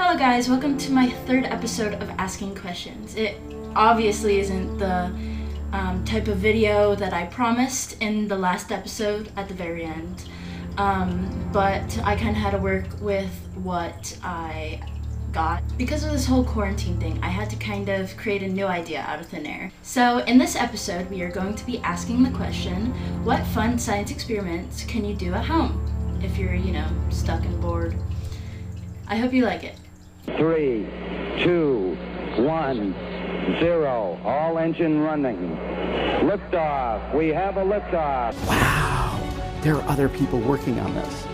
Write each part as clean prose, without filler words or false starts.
Hello guys, welcome to my third episode of Asking Questions. It obviously isn't the type of video that I promised in the last episode at the very end, but I kind of had to work with what I got. Because of this whole quarantine thing, I had to kind of create a new idea out of thin air. So in this episode, we are going to be asking the question, what fun science experiments can you do at home if you're, stuck and bored? I hope you like it. 3, 2, 1, 0. All engine running. Liftoff. We have a liftoff. Wow, there are other people working on this.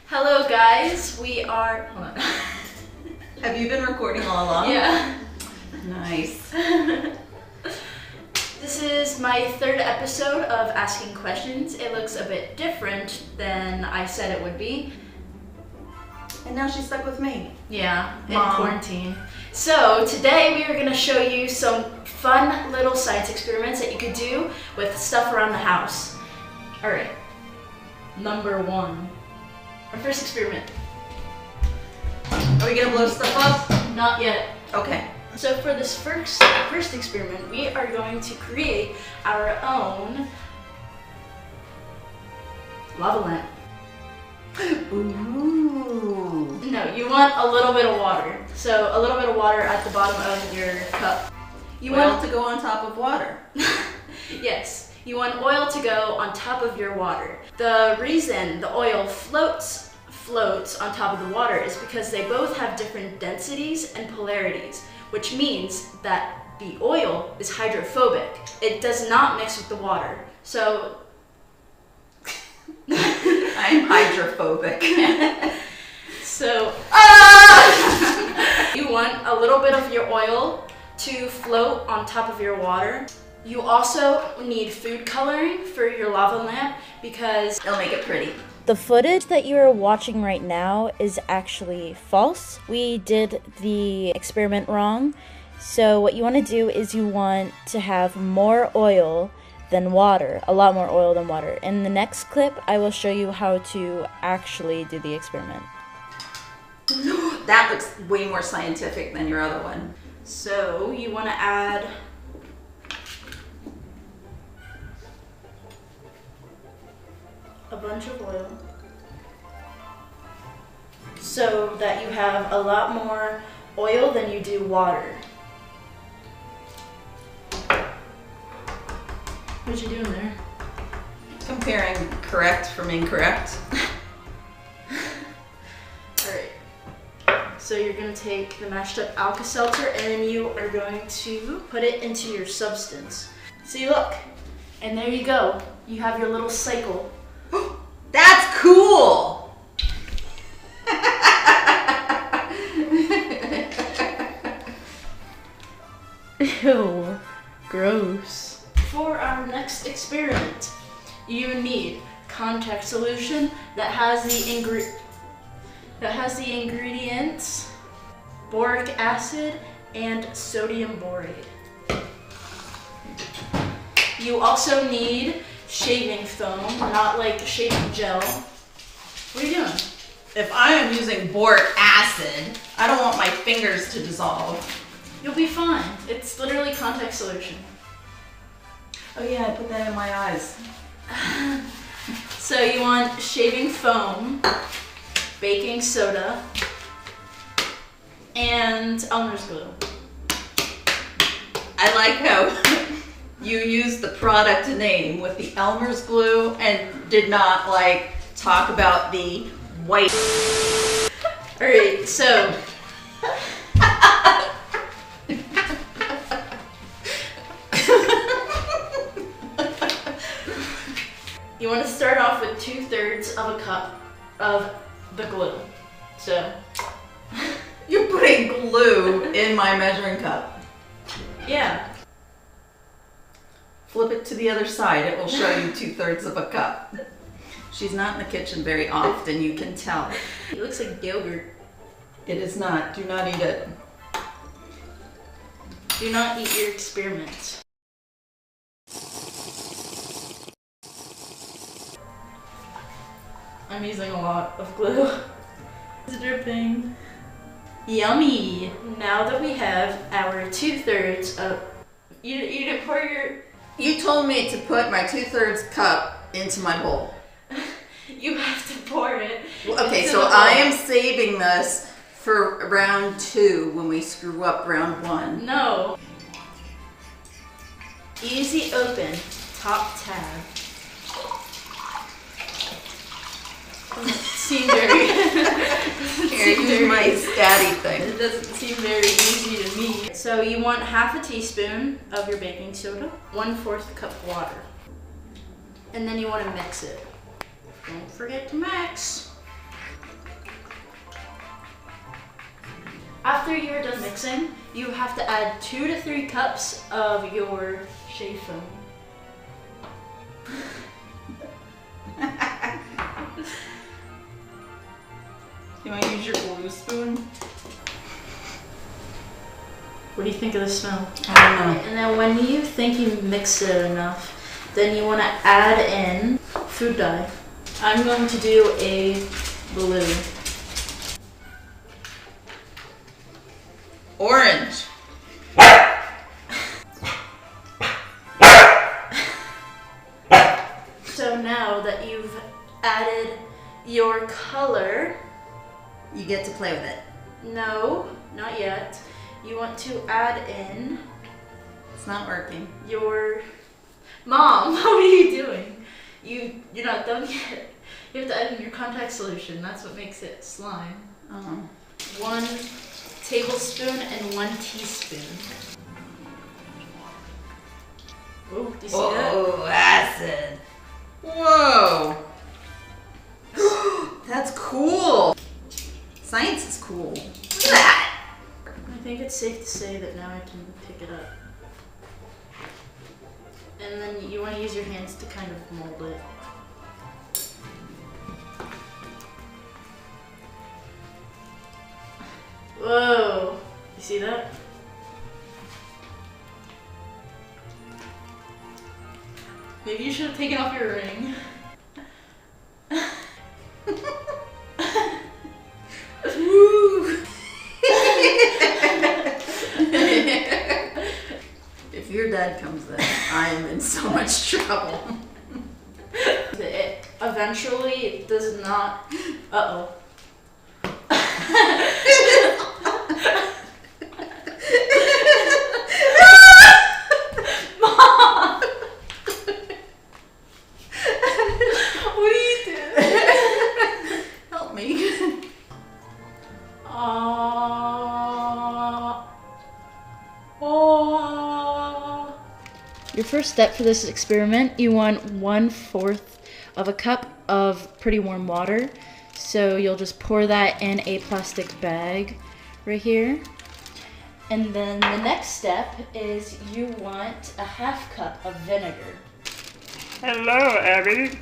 Hello guys, we are... Hold on. Have you been recording all along? Yeah. Nice. This is my third episode of Asking Questions. It looks a bit different than I said it would be. And now she's stuck with me. Yeah, in Mom. quarantine. So today we are going to show you some fun little science experiments that you could do with stuff around the house. Alright, number 1. Our first experiment. Are we gonna blow stuff up? Not yet. Okay. So for this first experiment, we are going to create our own lava lamp. Ooh. No, you want a little bit of water. So a little bit of water at the bottom of your cup. You Oil want to go on top of water. Yes, you want oil to go on top of your water. The reason the oil floats on top of the water is because they both have different densities and polarities, which means that the oil is hydrophobic. It does not mix with the water. So I'm hydrophobic. So you want a little bit of your oil to float on top of your water. You also need food coloring for your lava lamp because It'll make it pretty. The footage that you are watching right now is actually false. We did the experiment wrong. So what you want to do is you want to have more oil than water, a lot more oil than water. In the next clip, I will show you how to actually do the experiment. That looks way more scientific than your other one. so you want to add a bunch of oil so that you have a lot more oil than you do water. What you doing there? Comparing correct from incorrect. Alright, so you're going to take the mashed up Alka-Seltzer and you are going to put it into your substance. See, look, and there you go. You have your little cycle. That's cool! Ew, gross. For our next experiment, you need contact solution that has the ingredients boric acid and sodium borate. You also need shaving foam, not like shaving gel. What are you doing? If I am using boric acid, I don't want my fingers to dissolve. You'll be fine. It's literally contact solution. Oh yeah, I put that in my eyes. So you want shaving foam, baking soda, and Elmer's glue. I like how you used the product name with the Elmer's glue and did not talk about the white. Alright, so You want to start off with 2/3 of a cup of the glue. So, You're putting glue in my measuring cup. yeah. Flip it to the other side. It will show you 2/3 of a cup. She's not in the kitchen very often, you can tell. It looks like yogurt. It is not. Do not eat it. Do not eat your experiments. I'm using a lot of glue. It's dripping. Yummy! Now that we have our 2/3 of... You didn't pour your... You told me to put my 2/3 cup into my bowl. You have to pour it. Okay, into so the bowl. I am saving this for round 2 when we screw up round 1. No. Easy open. Top tab. Doesn't seem very... Here, use my statty thing. It doesn't seem very easy to me. So you want half a teaspoon of your baking soda, 1/4 cup water. And then you want to mix it. Don't forget to mix. After you're done mixing, you have to add 2 to 3 cups of your shave foam. You want to use your glue spoon? What do you think of the smell? I don't know. And then when you think you mixed it enough, then you want to add in food dye. I'm going to do a blue. Orange. So now that you've added your color, You get to play with it. no, not yet. You want to add in It's not working. your... Mom, what are you doing? You're not done yet. You have to add in your contact solution. That's what makes it slime. Oh. 1 tablespoon and 1 teaspoon. Oh, do you see that? Oh, acid. Whoa. That's cool. Science is cool. Look at that. I think it's safe to say that now I can pick it up. And then you want to use your hands to kind of mold it. Whoa! You see that? Maybe you should have taken off your ring. Woo. If your dad comes in, I am in so much trouble. It eventually does not. Uh oh. Mom! What are you doing? Help me. Your first step for this experiment, you want 1/4 of a cup of pretty warm water. So you'll just pour that in a plastic bag right here. And then the next step is you want a 1/2 cup of vinegar. Hello, Abby.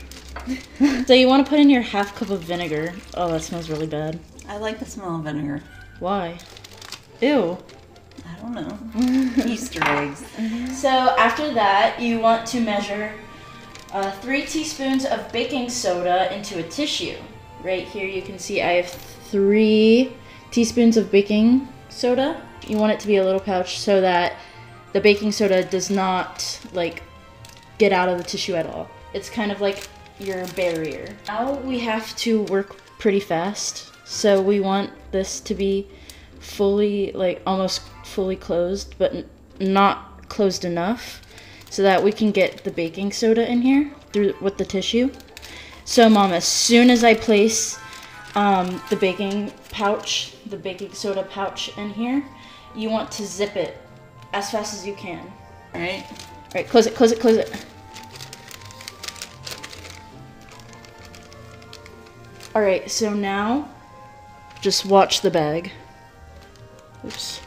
So you want to put in your 1/2 cup of vinegar. Oh, that smells really bad. I like the smell of vinegar. Why? Ew. I don't know. Easter eggs. So after that, you want to measure 3 teaspoons of baking soda into a tissue. Right here you can see I have 3 teaspoons of baking soda. You want it to be a little pouch so that the baking soda does not like get out of the tissue at all. It's kind of like your barrier. Now we have to work pretty fast. So we want this to be fully, like almost fully closed, but not closed enough so that we can get the baking soda in here through with the tissue. So Mom, as soon as I place the baking soda pouch in here, you want to zip it as fast as you can. All right. All right, close it, close it, close it. Alright, so now just watch the bag. Oops.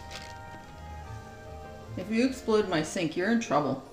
If you explode my sink, you're in trouble.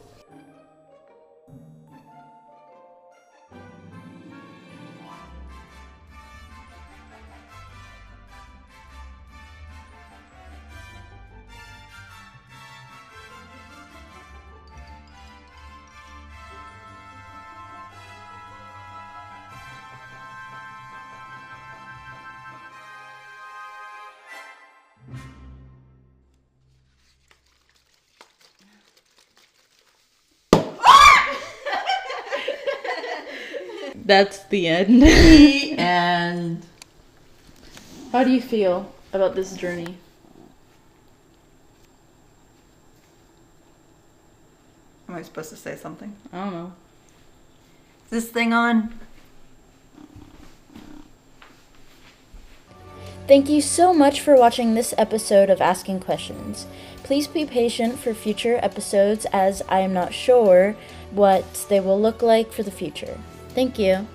That's the end. And How do you feel about this journey? am I supposed to say something? I don't know. Is this thing on? Thank you so much for watching this episode of Asking Questions. Please be patient for future episodes as I am not sure what they will look like for the future. Thank you.